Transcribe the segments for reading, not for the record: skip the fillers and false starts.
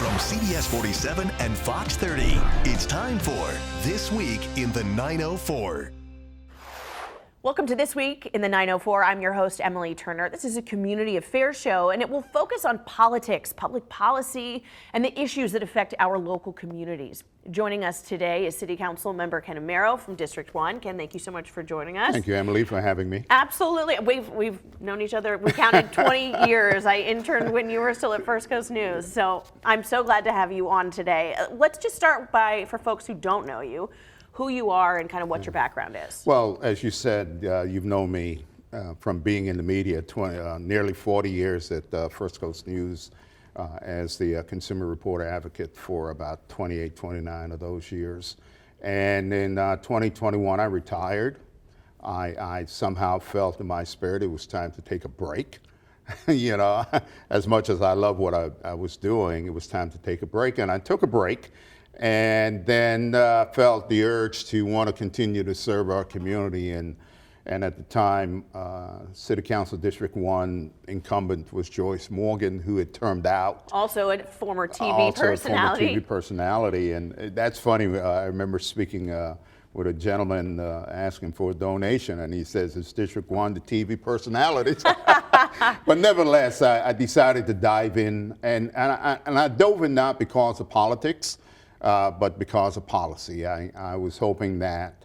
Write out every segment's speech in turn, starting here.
From CBS 47 and Fox 30, it's time for This Week in the 904. Welcome to This Week in the 904. I'm your host, Emily Turner. This is a community affairs show, and it will focus on politics, public policy, and the issues that affect our local communities. Joining us today is City Council member Ken Amaro from District 1. Ken, thank you so much for joining us. Thank you, Emily, for having me. Absolutely. We've known each other, we counted 20 years. I interned when you were still at First Coast News, so I'm so glad to have you on today. Let's just start by, for folks who don't know you, who you are and kind of what your background is. Well, as you said, you've known me from being in the media nearly 40 years at First Coast News as the consumer reporter advocate for about 28, 29 of those years. And in 2021, I retired. I somehow felt in my spirit it was time to take a break. You know, as much as I love what I was doing, it was time to take a break, and I took a break. And then felt the urge to want to continue to serve our community. And at the time, City Council District 1 incumbent was Joyce Morgan, who had termed out. Also a former TV personality. Former TV personality. And that's funny. I remember speaking with a gentleman asking for a donation, and he says, "Is District 1 the TV personalities?" But nevertheless, I decided to dive in. And I dove in not because of politics, but because of policy. I was hoping that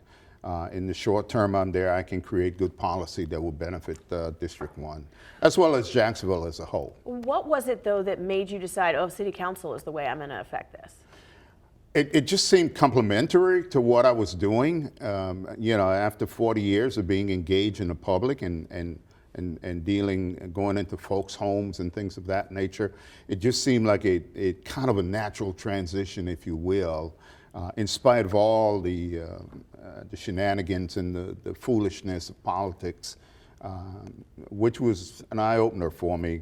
in the short term I'm there, I can create good policy that will benefit District 1, as well as Jacksonville as a whole. What was it, though, that made you decide, oh, City Council is the way I'm going to affect this? It just seemed complementary to what I was doing. You know, after 40 years of being engaged in the public and going into folks' homes and things of that nature, it just seemed like a kind of a natural transition, if you will, in spite of all the shenanigans and the foolishness of politics, which was an eye-opener for me.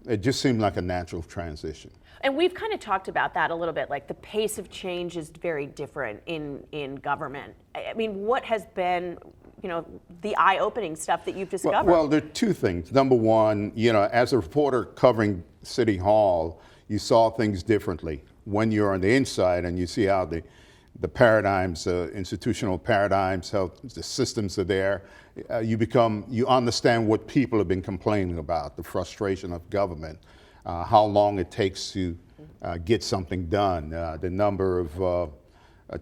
It just seemed like a natural transition. And we've kind of talked about that a little bit, like the pace of change is very different in government. I mean, what has been, you know, the eye-opening stuff that you've discovered? Well, there are two things. Number one, you know, as a reporter covering City Hall, you saw things differently when you're on the inside and you see how the paradigms, institutional paradigms, how the systems are there. You understand what people have been complaining about, the frustration of government, how long it takes to get something done, the number of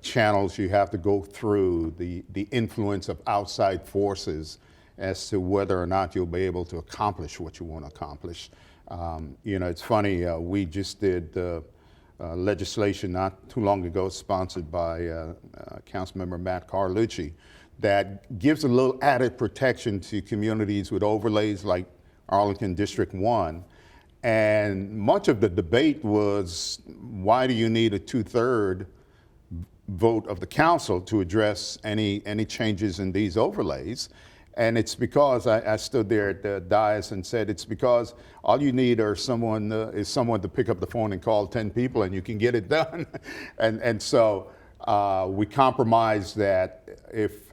channels you have to go through, the influence of outside forces as to whether or not you'll be able to accomplish what you want to accomplish. You know, it's funny, we just did legislation not too long ago sponsored by Councilmember Matt Carlucci that gives a little added protection to communities with overlays like Arlington District 1. And much of the debate was, why do you need a 2/3 vote of the council to address any changes in these overlays? And it's because I stood there at the dais and said, it's because all you need are someone to pick up the phone and call 10 people and you can get it done. and so we compromised that if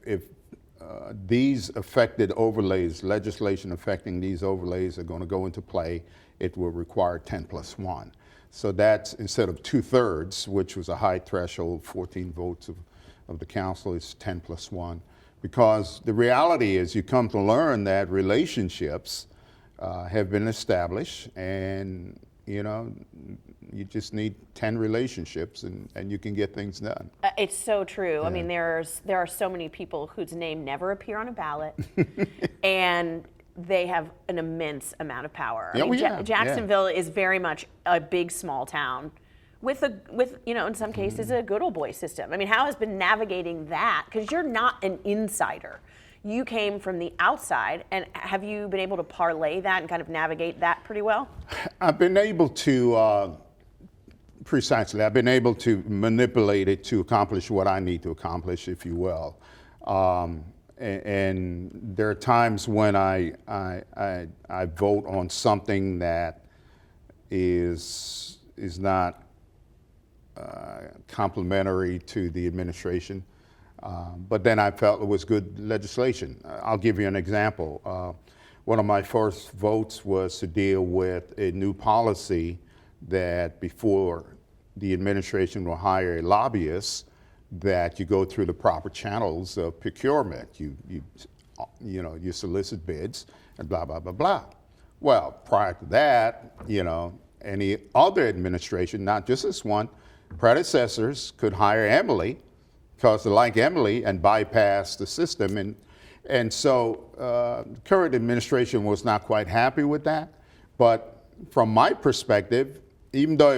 these affected overlays, legislation affecting these overlays are going to go into play, it will require 10+1. So that's, instead of 2/3, which was a high threshold, 14 votes of the council, it's 10+1. Because the reality is you come to learn that relationships have been established, and you know, you just need 10 relationships and you can get things done. It's so true. Yeah. I mean, there are so many people whose name never appear on a ballot and they have an immense amount of power. I mean, Jacksonville is very much a big small town with you know, in some cases a good old boy system. I mean, how has been navigating that? Because you're not an insider. You came from the outside, and have you been able to parlay that and kind of navigate that pretty well? I've been able to, precisely, I've been able to manipulate it to accomplish what I need to accomplish, if you will. And there are times when I vote on something that is not complimentary to the administration, but then I felt it was good legislation. I'll give you an example. One of my first votes was to deal with a new policy that before the administration will hire a lobbyist, that you go through the proper channels of procurement. You solicit bids and blah, blah, blah, blah. Well, prior to that, any other administration, not just this one, predecessors could hire Emily because they like Emily and bypass the system. And so the current administration was not quite happy with that. But from my perspective, even though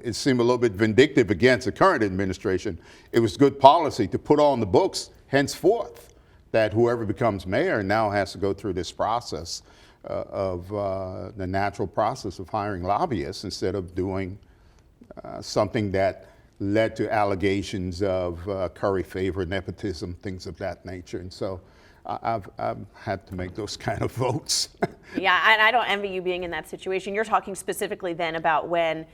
it seemed a little bit vindictive against the current administration, it was good policy to put on the books henceforth that whoever becomes mayor now has to go through this process of the natural process of hiring lobbyists instead of doing something that led to allegations of curry favor, nepotism, things of that nature. And so I've had to make those kind of votes. Yeah, and I don't envy you being in that situation. You're talking specifically then about when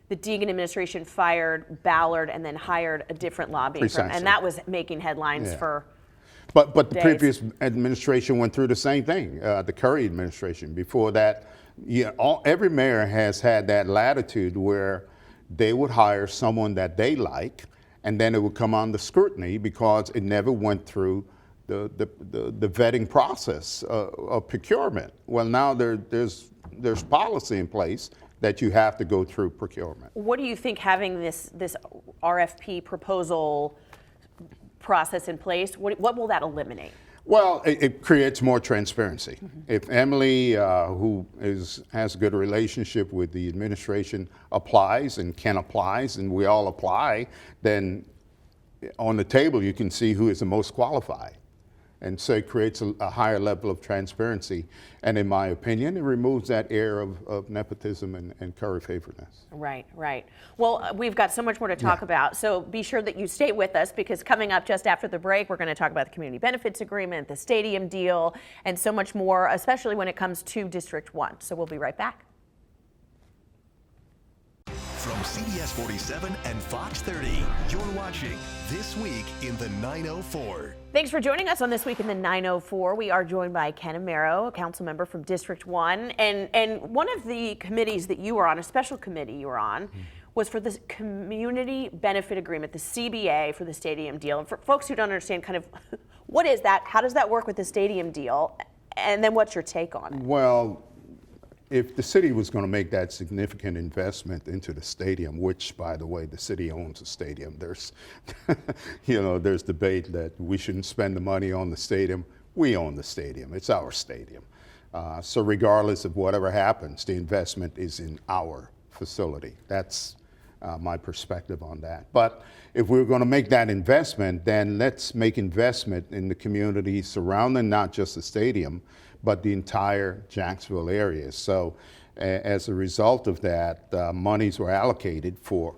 the Deegan administration fired Ballard and then hired a different lobbying firm, and that was making headlines for But the days. previous administration went through the same thing, the Curry administration. Before that, every mayor has had that latitude where they would hire someone that they like, and then it would come under scrutiny because it never went through the vetting process of procurement. Well, now there's policy in place that you have to go through procurement. What do you think having this RFP proposal process in place, what will that eliminate? Well, it creates more transparency. Mm-hmm. If Emily, who has a good relationship with the administration, applies and and we all apply, then on the table you can see who is the most qualified. And so it creates a higher level of transparency. And in my opinion, it removes that air of nepotism and curry favoredness. Right, right. Well, we've got so much more to talk about. So be sure that you stay with us, because coming up just after the break, we're going to talk about the community benefits agreement, the stadium deal, and so much more, especially when it comes to District 1. So we'll be right back. From CBS 47 and Fox 30, you're watching This Week in the 904. Thanks for joining us on This Week in the 904. We are joined by Ken Amaro, a council member from District 1. And one of the committees that you were on, a special committee you were on, was for this community benefit agreement, the CBA, for the stadium deal. And for folks who don't understand kind of what is that, how does that work with the stadium deal, and then what's your take on it? Well, if the city was going to make that significant investment into the stadium, which, by the way, the city owns the stadium, there's, there's debate that we shouldn't spend the money on the stadium. We own the stadium. It's our stadium. So regardless of whatever happens, the investment is in our facility. That's my perspective on that. But if we're going to make that investment, then let's make investment in the community surrounding not just the stadium, but the entire Jacksonville area. So as a result of that, monies were allocated for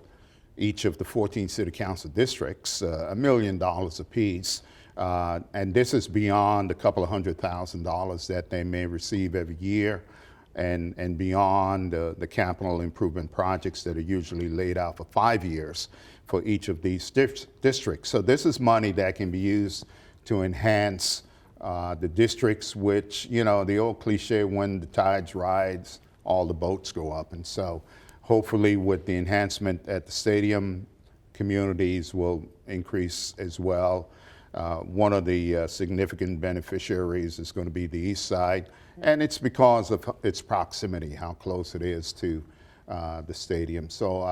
each of the 14 city council districts, $1 million apiece. And this is beyond a couple of $100,000 that they may receive every year, and beyond the capital improvement projects that are usually laid out for 5 years for each of these districts. So this is money that can be used to enhance the districts, which, the old cliche, when the tides rise, all the boats go up. And so hopefully with the enhancement at the stadium, communities will increase as well. One of the significant beneficiaries is going to be the east side, and it's because of its proximity, how close it is to the stadium. So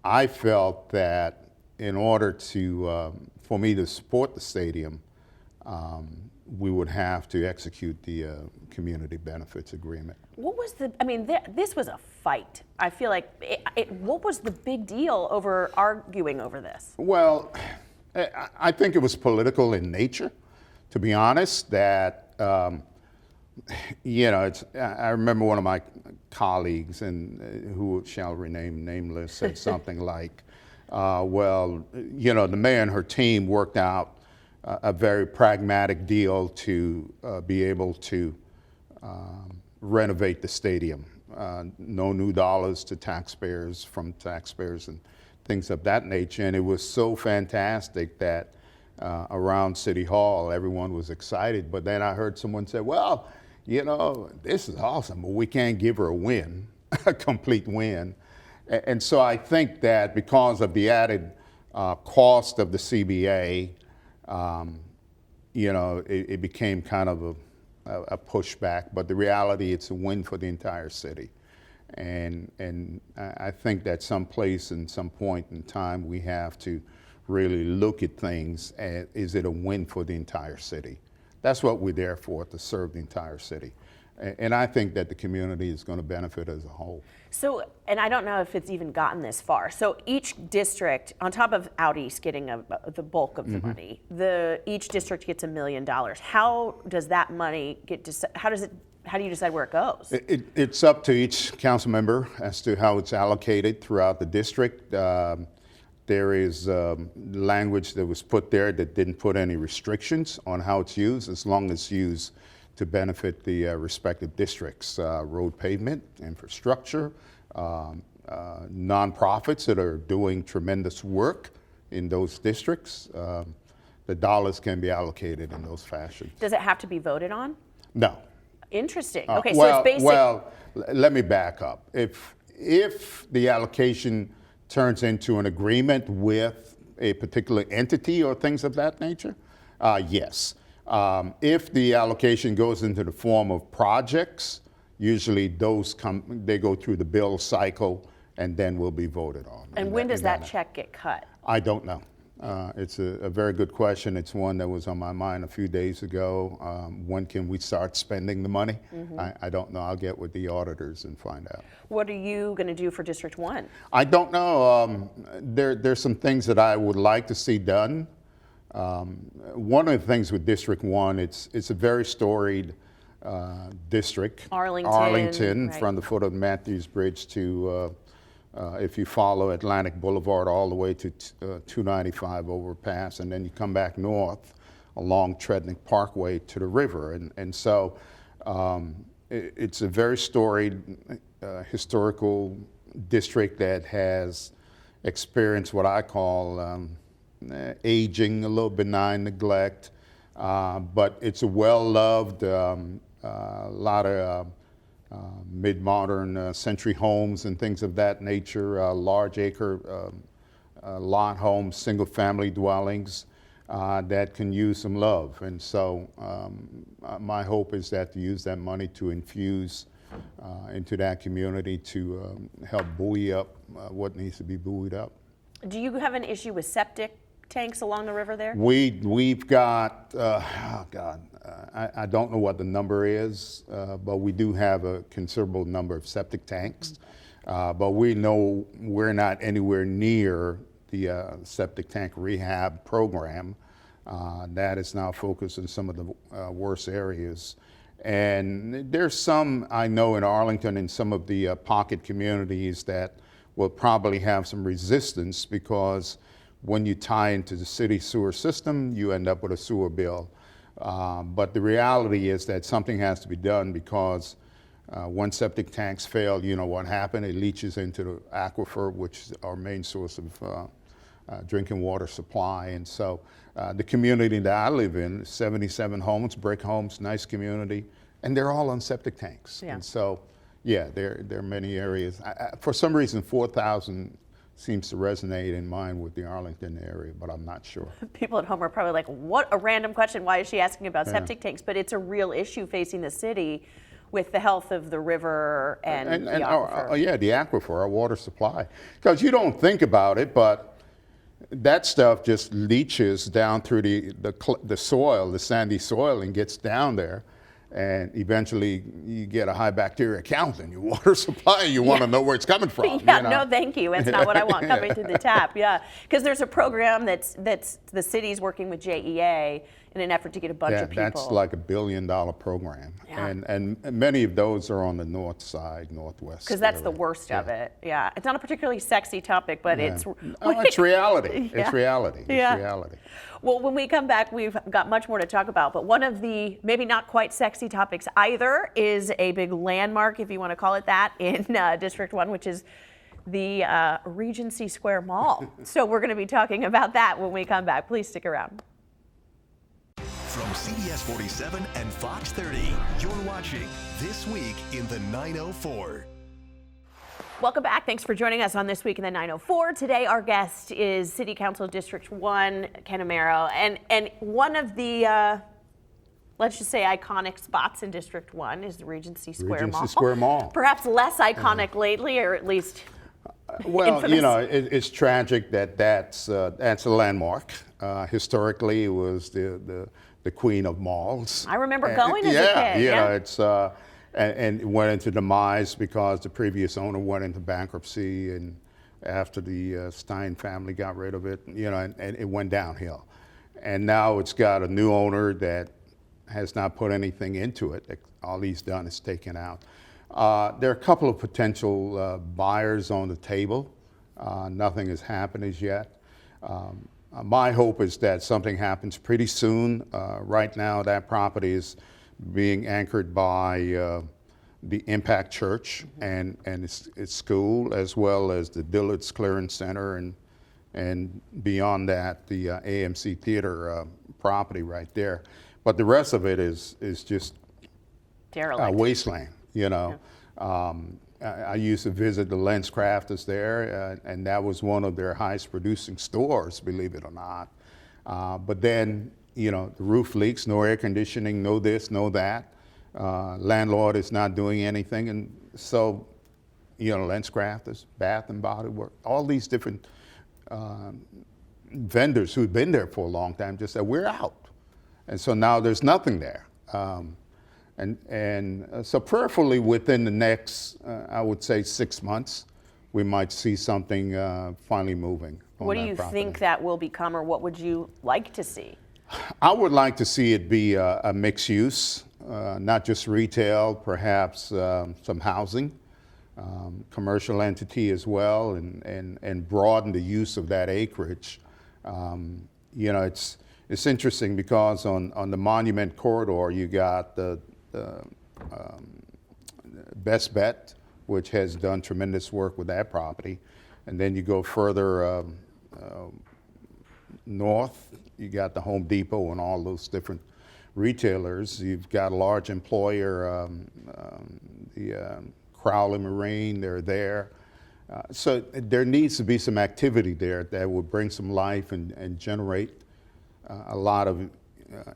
I felt that in order to, for me to support the stadium, we would have to execute the community benefits agreement. What was this was a fight. I feel like, what was the big deal over arguing over this? Well, I think it was political in nature, to be honest, that, I remember one of my colleagues, and who shall remain nameless, said something like, the mayor and her team worked out a very pragmatic deal to be able to renovate the stadium. No new dollars to taxpayers, from taxpayers, and things of that nature. And it was so fantastic that around City Hall, everyone was excited. But then I heard someone say, well, this is awesome, but we can't give her a win a complete win. And so I think that because of the added cost of the CBA, it became kind of a pushback. But the reality, it's a win for the entire city. And I think that someplace and some point in time we have to really look at things as, is it a win for the entire city? That's what we're there for, to serve the entire city. And I think that the community is going to benefit as a whole. So, and I don't know if it's even gotten this far. So each district, on top of Out East getting the bulk of the money, each district gets $1 million. How does that money get? How do you decide where it goes? It's up to each council member as to how it's allocated throughout the district. There is language that was put there that didn't put any restrictions on how it's used, as long as it's used to benefit the respective districts. Road pavement, infrastructure, nonprofits that are doing tremendous work in those districts. The dollars can be allocated in those fashions. Does it have to be voted on? No. Interesting. Okay, so it's basic. Well, let me back up. If the allocation turns into an agreement with a particular entity or things of that nature, yes. If the allocation goes into the form of projects, usually they go through the bill cycle and then will be voted on. And when does that check get cut? I don't know. It's a very good question. It's one that was on my mind a few days ago. When can we start spending the money? I don't know. I'll get with the auditors and find out. What are you going to do for District 1? I don't know. There's some things that I would like to see done. One of the things with District 1, it's a very storied district. Arlington, right. From the foot of the Matthews Bridge to if you follow Atlantic Boulevard all the way to 295 overpass, and then you come back north along Trednick Parkway to the river. And so it's a very storied historical district that has experienced what I call aging, a little benign neglect, but it's a well-loved, a lot of mid-modern century homes and things of that nature, large acre lot homes, single-family dwellings that can use some love. And so my hope is that to use that money to infuse into that community to help buoy up what needs to be buoyed up. Do you have an issue with septic tanks along the river there? We've got, I don't know what the number is, but we do have a considerable number of septic tanks. But we know we're not anywhere near the septic tank rehab program. That is now focused in some of the worst areas. And there's some, I know in Arlington and some of the pocket communities that will probably have some resistance, because when you tie into the city sewer system, you end up with a sewer bill. But the reality is that something has to be done, because when septic tanks fail, you know what happened? It leaches into the aquifer, which is our main source of drinking water supply. And so the community that I live in, 77 homes, brick homes, nice community, and they're all on septic tanks. Yeah. And so, yeah, there are many areas. For some reason, 4,000 seems to resonate in mind with the Arlington area, but I'm not sure. People at home are probably like, what a random question. Why is she asking about septic tanks? But it's a real issue facing the city with the health of the river and the aquifer. The aquifer, our water supply. Because you don't think about it, but that stuff just leaches down through the soil, the sandy soil, and gets down there. And eventually you get a high bacteria count in your water supply. You want to know where it's coming from. Yeah, you know? No, thank you. That's not what I want coming through the tap. Yeah, because there's a program that's the city's working with JEA in an effort to get a bunch of people. That's like $1 billion program. Yeah. And many of those are on the north side, northwest. Because that's the worst of it. Yeah, it's not a particularly sexy topic, but it's reality. Yeah. It's reality. Yeah. It's reality. Well, when we come back, we've got much more to talk about, but one of the maybe not quite sexy topics either is a big landmark, if you want to call it that, in District 1, which is the Regency Square Mall. So we're going to be talking about that when we come back. Please stick around. From CBS 47 and Fox 30, you're watching This Week in the 904. Welcome back. Thanks for joining us on This Week in the 904. Today, our guest is City Council District 1, Ken Amaro. And one of the, let's just say, iconic spots in District 1 is the Regency Square Mall. Square Mall. Perhaps less iconic lately, or at least well, infamous. you know, it's tragic that's a landmark. Historically, it was the queen of malls. I remember going as a Yeah, kid. you know, it's and it went into demise because the previous owner went into bankruptcy, and after the Stein family got rid of it, you know, and it went downhill. And now it's got a new owner that has not put anything into it. All he's done is taken out. There are a couple of potential buyers on the table. Nothing has happened as yet. My hope is that something happens pretty soon. Right now, that property is being anchored by the Impact Church and its school, as well as the Dillard's Clearance Center, and beyond that, the AMC Theater property right there. But the rest of it is just Derelict. Wasteland, you know. Yeah. I used to visit the Lens Crafters there, and that was one of their highest producing stores, believe it or not. But then, you know, the roof leaks, no air conditioning, no this, no that. Landlord is not doing anything. And so, you know, Lens Crafters, Bath and Body Works, all these different vendors who've been there for a long time just said, we're out. And so now there's nothing there. So prayerfully within the next, I would say 6 months, we might see something finally moving. What do you think that will become, or what would you like to see? I would like to see it be a mixed use, not just retail, perhaps some housing, commercial entity as well, and broaden the use of that acreage. You know, it's interesting because on the Monument Corridor, you got the Best Bet, which has done tremendous work with that property. And then you go further north, you got the Home Depot and all those different retailers. You've got a large employer, the Crowley Marine, they're there. So there needs to be some activity there that will bring some life and generate a lot of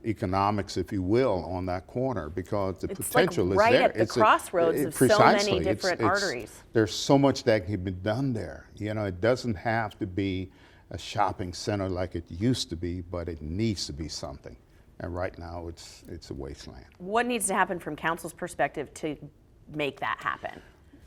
economics, if you will, on that corner, because the potential is there. It's like right at the crossroads of so many different arteries. There's so much that can be done there. You know, it doesn't have to be a shopping center like it used to be, but it needs to be something. And right now, it's a wasteland. What needs to happen from council's perspective to make that happen?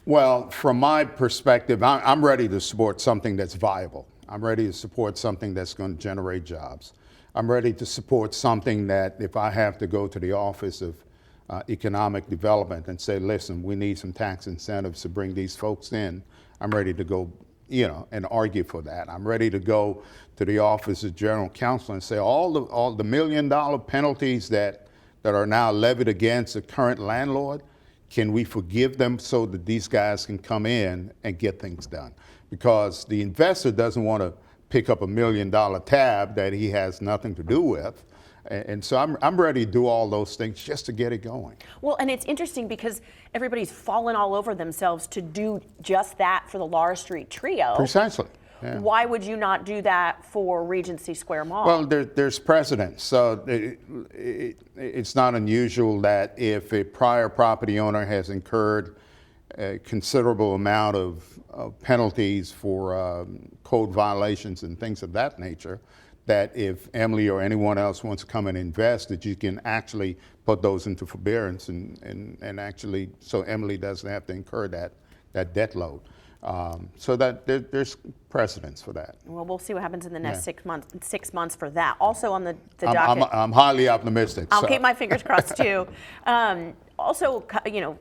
Well, from my perspective, I'm ready to support something that's viable. I'm ready to support something that's going to generate jobs. I'm ready to support something that if I have to go to the Office of Economic Development and say, listen, we need some tax incentives to bring these folks in, I'm ready to go, you know, and argue for that. I'm ready to go to the Office of General Counsel and say all the $1 million penalties that are now levied against the current landlord, can we forgive them so that these guys can come in and get things done? Because the investor doesn't want to pick up $1 million tab that he has nothing to do with. And so I'm ready to do all those things just to get it going. Well, and it's interesting because everybody's fallen all over themselves to do just that for the Laura Street Trio. Precisely. Yeah. Why would you not do that for Regency Square Mall? Well, there's precedent. So it's not unusual that if a prior property owner has incurred a considerable amount of penalties for code violations and things of that nature, that if Emily or anyone else wants to come and invest, that you can actually put those into forbearance and actually, so Emily doesn't have to incur that debt load. So that there's precedence for that. Well, we'll see what happens in the next 6 months for that. Also on the docket. I'm highly optimistic. I'll keep my fingers crossed too. Also, you know,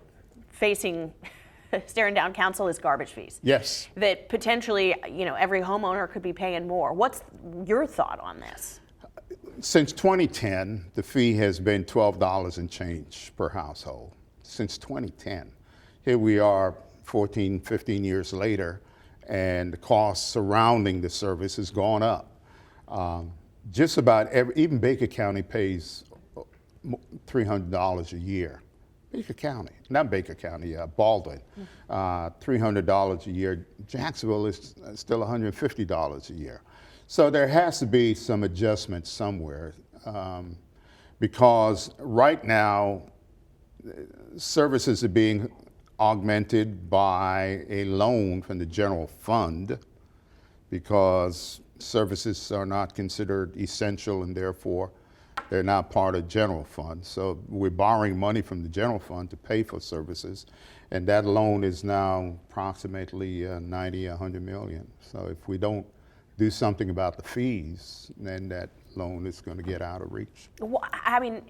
staring down council is garbage fees. Yes. That potentially, you know, every homeowner could be paying more. What's your thought on this? Since 2010, the fee has been $12 and change per household. Since 2010. Here we are 14, 15 years later, and the costs surrounding the service has gone up. Just about even Baker County pays $300 a year Baker County, not Baker County, Baldwin, $300 a year. Jacksonville is still $150 a year. So there has to be some adjustment somewhere, because right now services are being augmented by a loan from the general fund, because services are not considered essential and therefore they're not part of general fund. So we're borrowing money from the general fund to pay for services, and that loan is now approximately 90, 100 million. So if we don't do something about the fees, then that loan is going to get out of reach. Well, I mean,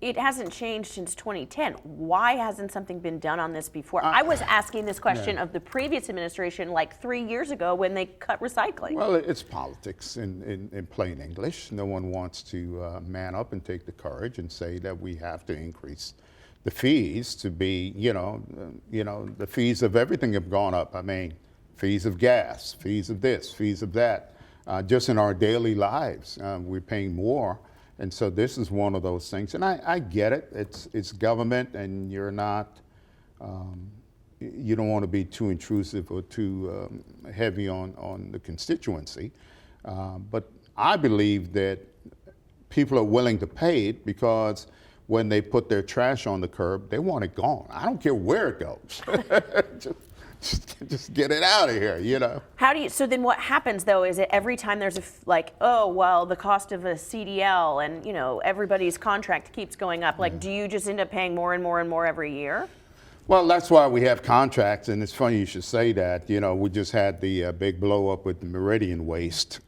it hasn't changed since 2010. Why hasn't something been done on this before? I was asking this question of the previous administration like 3 years ago when they cut recycling. Well, it's politics in plain English. No one wants to man up and take the courage and say that we have to increase the fees to be, the fees of everything have gone up. I mean, fees of gas, fees of this, fees of that. Just in our daily lives, we're paying more. And so this is one of those things, and I get it. It's government, and you're not, you don't want to be too intrusive or too heavy on the constituency. But I believe that people are willing to pay it because when they put their trash on the curb, they want it gone. I don't care where it goes. Just get it out of here, How do you, so then what happens though, is it every time there's the cost of a CDL and, everybody's contract keeps going up, do you just end up paying more and more and more every year? Well, that's why we have contracts, and it's funny you should say that. We just had the big blow up with the Meridian Waste.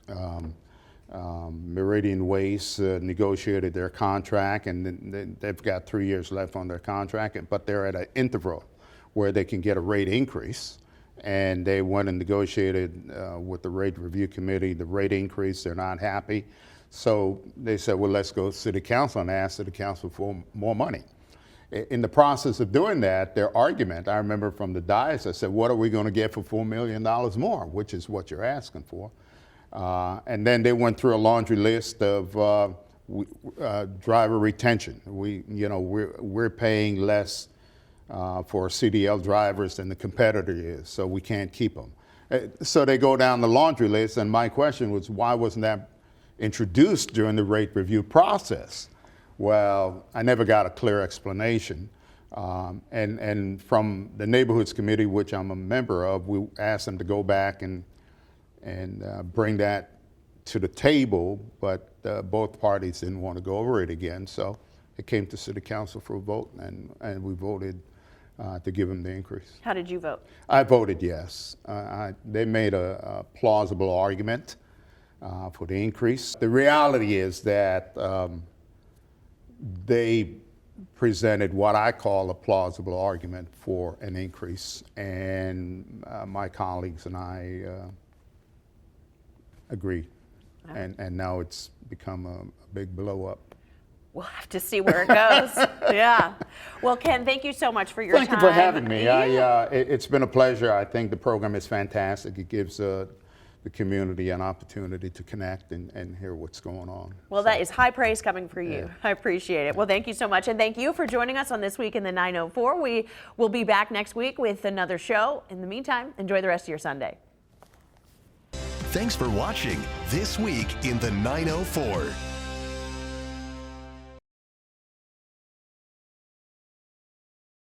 Meridian Waste negotiated their contract, and they've got 3 years left on their contract, but they're at an interval where they can get a rate increase. And they went and negotiated with the rate review committee the rate increase. They're not happy. So they said, well, let's go to City Council and ask City Council for more money. In the process of doing that, their argument, I remember from the dais, I said, what are we going to get for $4 million more, which is what you're asking for. And then they went through a laundry list of driver retention. We're paying less for CDL drivers than the competitor is, so we can't keep them. So they go down the laundry list, and my question was, why wasn't that introduced during the rate review process? Well, I never got a clear explanation. And from the Neighborhoods Committee, which I'm a member of, we asked them to go back and bring that to the table, but both parties didn't want to go over it again. So it came to City Council for a vote, and we voted to give them the increase. How did you vote? I voted yes. They made a plausible argument for the increase. The reality is that they presented what I call a plausible argument for an increase, and my colleagues and I agreed. And now it's become a big blow up. We'll have to see where it goes. Yeah. Well, Ken, thank you so much for your time. Thank you for having me. Yeah. It's been a pleasure. I think the program is fantastic. It gives the community an opportunity to connect and hear what's going on. Well, that is high praise coming for you. I appreciate it. Well, thank you so much. And thank you for joining us on This Week in the 904. We will be back next week with another show. In the meantime, enjoy the rest of your Sunday. Thanks for watching This Week in the 904.